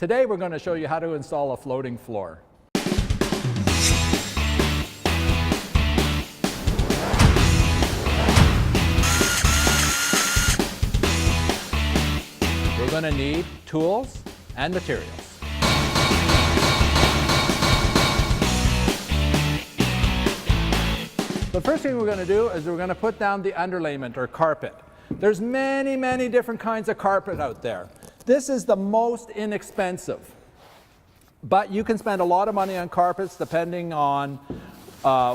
Today we're going to show you how to install a floating floor. We're going to need tools and materials. The first thing we're going to do is we're going to put down the underlayment or carpet. There's many different kinds of carpet out there. This is the most inexpensive. But you can spend a lot of money on carpets depending on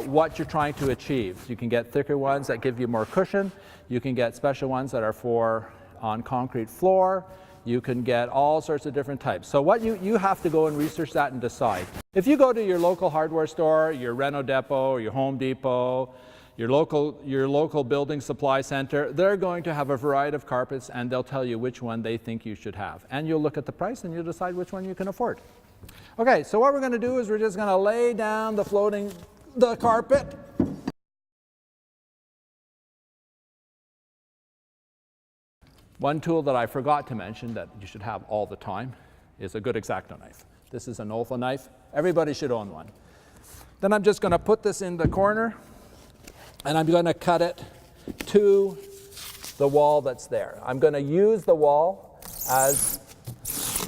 what you're trying to achieve. You can get thicker ones that give you more cushion. You can get special ones that are for on concrete floor. You can get all sorts of different types. So what you have to go and research that and decide. If you go to your local hardware store, your Reno Depot, your Home Depot, your local building supply center, they're going to have a variety of carpets and they'll tell you which one they think you should have. And you'll look at the price and you'll decide which one you can afford. Okay, so what we're going to do is we're just going to lay down the carpet. One tool that I forgot to mention that you should have all the time is a good X-Acto knife. This is an Olfa knife. Everybody should own one. Then I'm just going to put this in the corner and I'm going to cut it to the wall that's there. I'm going to use the wall as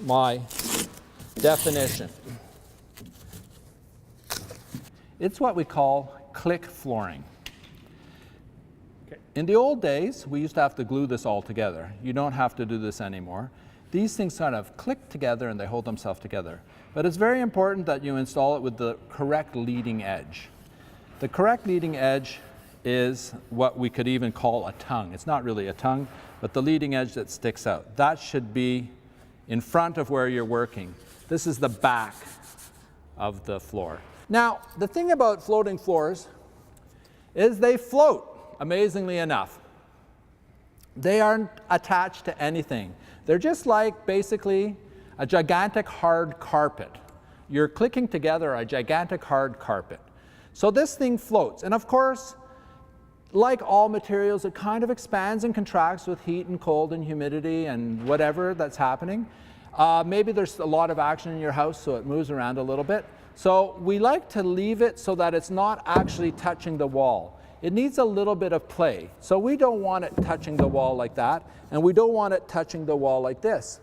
my definition. It's what we call click flooring. In the old days, we used to have to glue this all together. You don't have to do this anymore. These things kind of click together and they hold themselves together. But it's very important that you install it with the correct leading edge. The correct leading edge is what we could even call a tongue. It's not really a tongue, but the leading edge that sticks out. That should be in front of where you're working. This is the back of the floor. Now, the thing about floating floors is they float. Amazingly enough. They aren't attached to anything. They're just like basically a gigantic hard carpet. You're clicking together a gigantic hard carpet. So this thing floats. And of course, like all materials, it kind of expands and contracts with heat and cold and humidity and whatever that's happening. Maybe there's a lot of action in your house, so it moves around a little bit. So we like to leave it so that it's not actually touching the wall. It needs a little bit of play. So we don't want it touching the wall like that, and we don't want it touching the wall like this.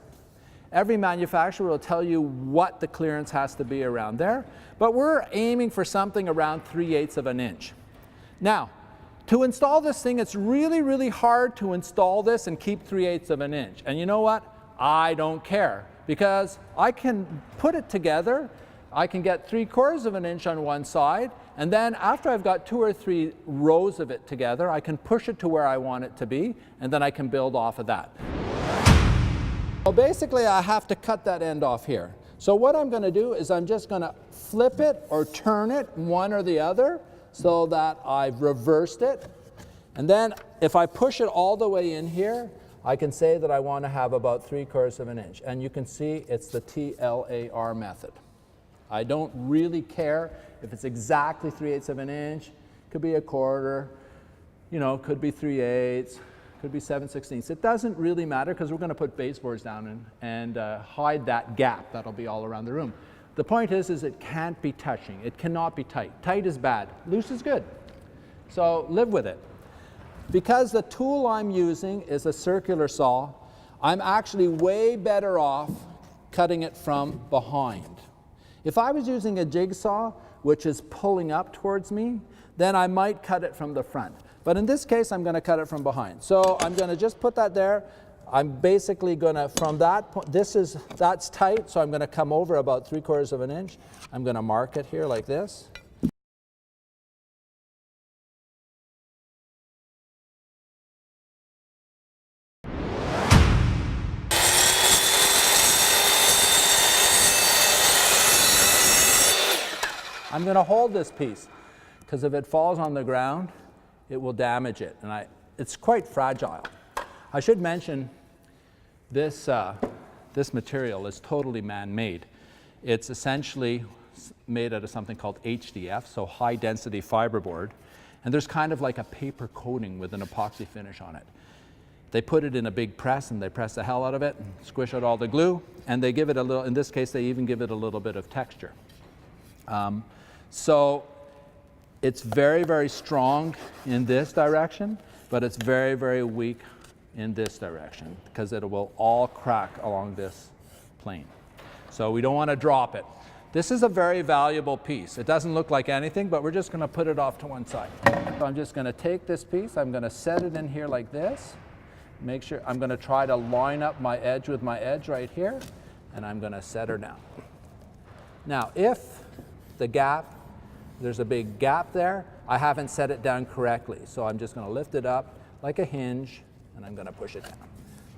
Every manufacturer will tell you what the clearance has to be around there, but we're aiming for something around 3/8 of an inch. Now, to install this thing, it's really hard to install this and keep 3/8 of an inch. And you know what? I don't care, because I can put it together. I can get 3/4 of an inch on one side, and then after I've got 2 or 3 rows of it together, I can push it to where I want it to be, and then I can build off of that. So basically, I have to cut that end off here. So what I'm going to do is I'm just going to flip it or turn it one or the other so that I've reversed it. And then if I push it all the way in here, I can say that I want to have about 3/4 of an inch. And you can see it's the TLAR method. I don't really care if it's exactly 3/8 of an inch. Could be 1/4, you know, could be 3/8, could be 7/16. It doesn't really matter because we're going to put baseboards down and hide that gap. That'll be all around the room. The point is it can't be touching. It cannot be tight. Tight is bad. Loose is good. So live with it. Because the tool I'm using is a circular saw, I'm actually way better off cutting it from behind. If I was using a jigsaw, which is pulling up towards me, then I might cut it from the front. But in this case, I'm going to cut it from behind. So I'm going to just put that there. I'm basically going to, from that point, that's tight, so I'm going to come over about 3/4 of an inch. I'm going to mark it here like this. I'm going to hold this piece because if it falls on the ground, it will damage it, and it's quite fragile. I should mention this material is totally man-made. It's essentially made out of something called HDF, so high density fiberboard, and there's kind of like a paper coating with an epoxy finish on it. they put it in a big press and they press the hell out of it, and squish out all the glue, and they give it a little, in this case, they even give it a little bit of texture. So it's very, very strong in this direction, but it's very, very weak in this direction because it will all crack along this plane. So we don't want to drop it. This is a very valuable piece. It doesn't look like anything, but we're just going to put it off to one side. So I'm just going to take this piece, I'm going to set it in here like this. Make sure, I'm going to try to line up my edge with my edge right here, and I'm going to set her down. Now, if the gap, there's a big gap there, I haven't set it down correctly. So I'm just going to lift it up like a hinge, and I'm going to push it down.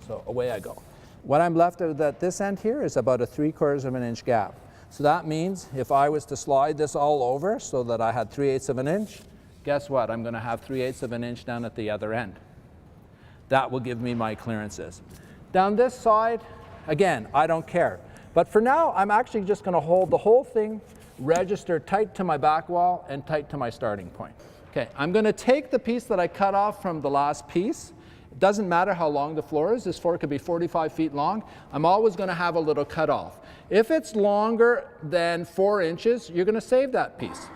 So away I go. What I'm left with at this end here is about a 3/4 of an inch gap. So that means if I was to slide this all over so that I had 3/8 of an inch, guess what? I'm going to have 3/8 of an inch down at the other end. That will give me my clearances. Down this side, again, I don't care. But for now, I'm actually just going to hold the whole thing registered tight to my back wall and tight to my starting point. Okay, I'm going to take the piece that I cut off from the last piece. It doesn't matter how long the floor is. This floor could be 45 feet long. I'm always going to have a little cut off. If it's longer than 4 inches, you're going to save that piece.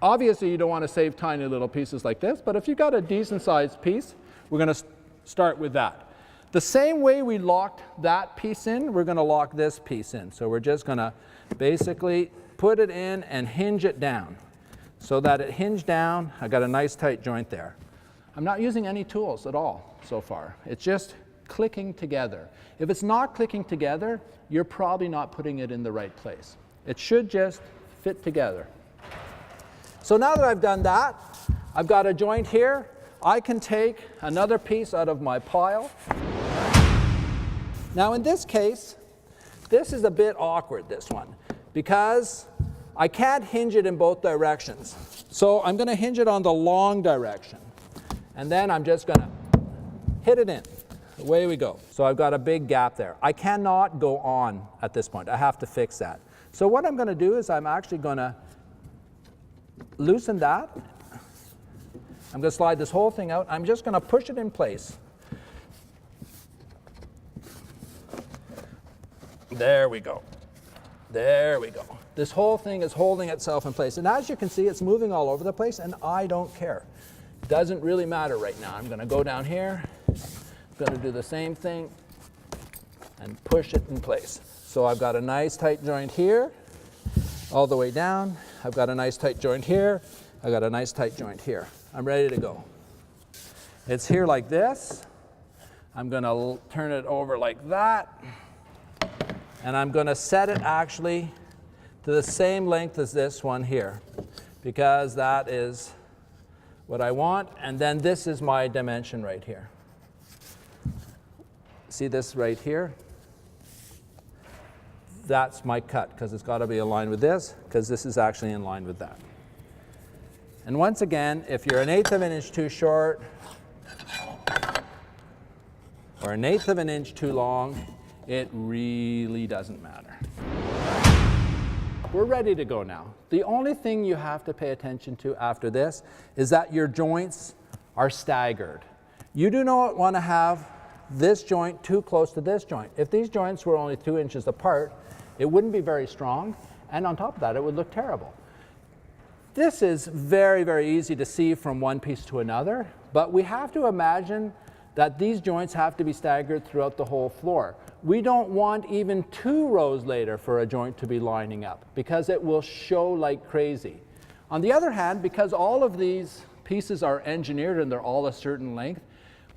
Obviously, you don't want to save tiny little pieces like this, but if you've got a decent sized piece, we're going to start with that. The same way we locked that piece in, we're going to lock this piece in. So we're just going to basically put it in and hinge it down. So that it hinged down, I got a nice tight joint there. I'm not using any tools at all so far. It's just clicking together. If it's not clicking together, you're probably not putting it in the right place. It should just fit together. So now that I've done that, I've got a joint here. I can take another piece out of my pile. Now in this case, this is a bit awkward, this one, because I can't hinge it in both directions. So I'm going to hinge it on the long direction. And then I'm just going to hit it in. Away we go. So I've got a big gap there. I cannot go on at this point. I have to fix that. So what I'm going to do is I'm actually going to loosen that. I'm going to slide this whole thing out. I'm just going to push it in place. There we go. There we go. This whole thing is holding itself in place. And as you can see, it's moving all over the place, and I don't care. Doesn't really matter right now. I'm going to go down here. I'm going to do the same thing and push it in place. So I've got a nice tight joint here, all the way down. I've got a nice tight joint here. I've got a nice tight joint here. I'm ready to go. It's here like this. I'm going to turn it over like that. And I'm going to set it actually to the same length as this one here, because that is what I want. And then this is my dimension right here. See this right here? That's my cut, because it's got to be aligned with this, because this is actually in line with that. And once again, if you're 1/8 of an inch too short or 1/8 of an inch too long, it really doesn't matter. We're ready to go now. The only thing you have to pay attention to after this is that your joints are staggered. You do not want to have this joint too close to this joint. If these joints were only 2 inches apart, it wouldn't be very strong, and on top of that, it would look terrible. This is very, very easy to see from one piece to another, but we have to imagine that these joints have to be staggered throughout the whole floor. We don't want even 2 rows later for a joint to be lining up, because it will show like crazy. On the other hand, because all of these pieces are engineered and they're all a certain length,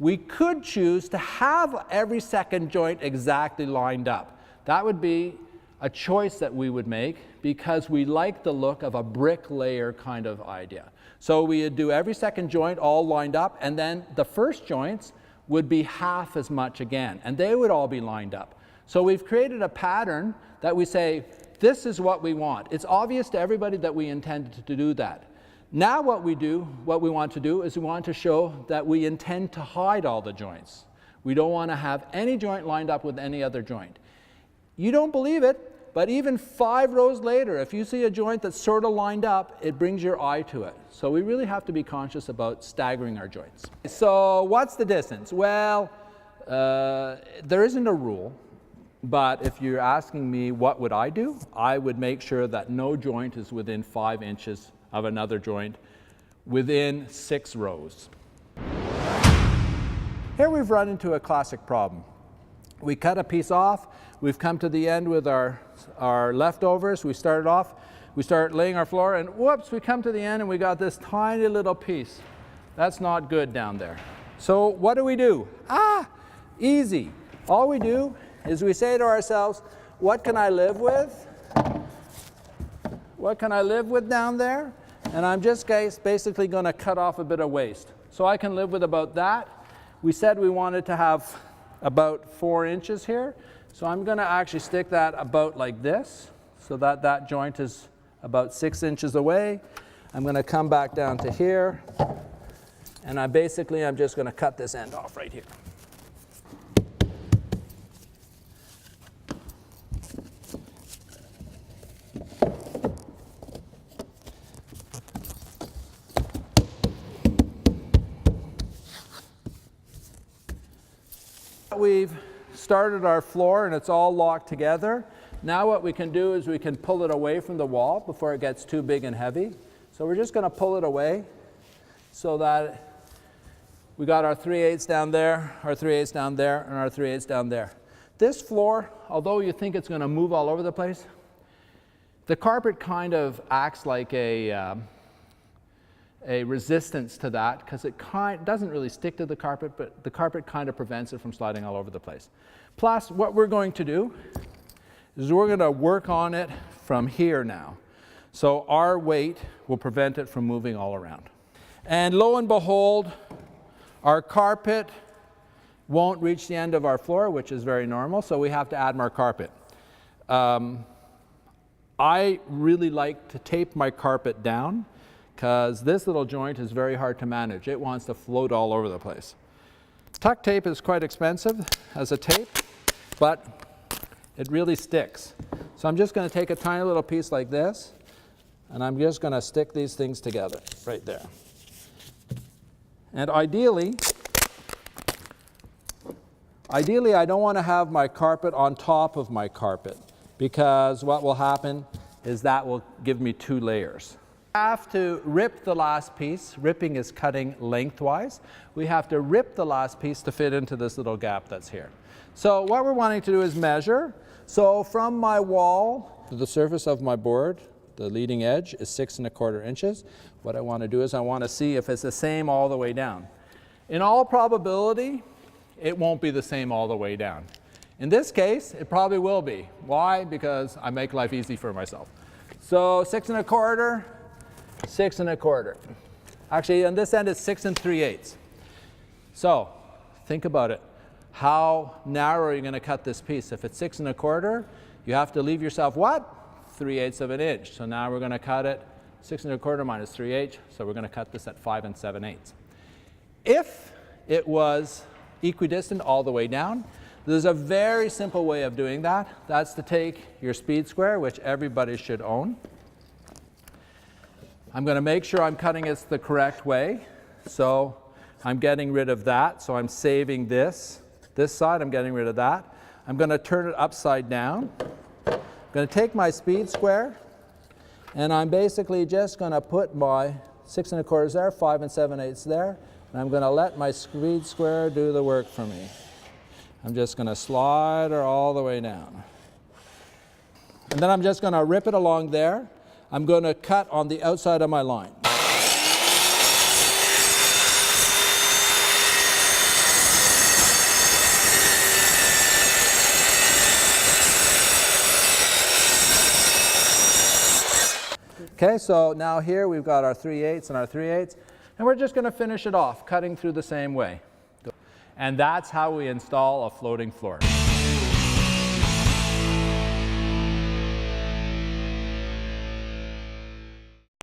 we could choose to have every second joint exactly lined up. That would be a choice that we would make, because we like the look of a bricklayer kind of idea. So we would do every second joint all lined up, and then the first joints would be half as much again, and they would all be lined up. So we've created a pattern that we say, this is what we want. It's obvious to everybody that we intended to do that. Now what we want to do is we want to show that we intend to hide all the joints. We don't want to have any joint lined up with any other joint. You don't believe it, but even 5 rows later, if you see a joint that's sort of lined up, it brings your eye to it. So we really have to be conscious about staggering our joints. So what's the distance? Well, There isn't a rule, but if you're asking me what would I do, I would make sure that no joint is within 5 inches of another joint within 6 rows. Here we've run into a classic problem. We cut a piece off, we've come to the end with our leftovers, we start laying our floor, and whoops, we come to the end and we got this tiny little piece. That's not good down there. So what do? Easy. All we do is we say to ourselves, what can I live with? What can I live with down there? And I'm just basically going to cut off a bit of waste. So I can live with about that. We said we wanted to have about 4 inches here. So I'm going to actually stick that about like this, so that that joint is about 6 inches away. I'm going to come back down to here, and I'm just going to cut this end off right here. We've started our floor and it's all locked together. Now what we can do is we can pull it away from the wall before it gets too big and heavy. So we're just going to pull it away so that we got our 3/8 down there, our 3/8 down there, and our 3/8 down there. This floor, although you think it's going to move all over the place, the carpet kind of acts like a resistance to that, because it doesn't really stick to the carpet, but the carpet kind of prevents it from sliding all over the place. Plus, what we're going to do is we're going to work on it from here now. So our weight will prevent it from moving all around. And lo and behold, our carpet won't reach the end of our floor, which is very normal, so we have to add more carpet. I really like to tape my carpet down, because this little joint is very hard to manage. It wants to float all over the place. Tuck tape is quite expensive as a tape, but it really sticks. So I'm just going to take a tiny little piece like this, and I'm just going to stick these things together right there. And ideally, I don't want to have my carpet on top of my carpet, because what will happen is that will give me 2 layers. We have to rip the last piece. Ripping is cutting lengthwise. We have to rip the last piece to fit into this little gap that's here. So what we're wanting to do is measure. So from my wall to the surface of my board, the leading edge is 6 1/4 inches. What I want to do is I want to see if it's the same all the way down. In all probability, it won't be the same all the way down. In this case, it probably will be. Why? Because I make life easy for myself. So 6 1/4. 6 1/4. Actually, on this end it's 6 3/8. So think about it. How narrow are you going to cut this piece? If it's 6 1/4, you have to leave yourself what? 3/8 of an inch. So now we're going to cut it 6 1/4 minus 3/8. So we're going to cut this at 5 7/8. If it was equidistant all the way down, there's a very simple way of doing that. That's to take your speed square, which everybody should own. I'm going to make sure I'm cutting it the correct way. So I'm getting rid of that. So I'm saving this. This side, I'm getting rid of that. I'm going to turn it upside down. I'm going to take my speed square, and I'm basically just going to put my 6 1/4 there, 5 7/8 there, and I'm going to let my speed square do the work for me. I'm just going to slide her all the way down. And then I'm just going to rip it along there. I'm going to cut on the outside of my line. Okay, so now here we've got our 3/8 and our 3/8, and we're just going to finish it off, cutting through the same way. And that's how we install a floating floor.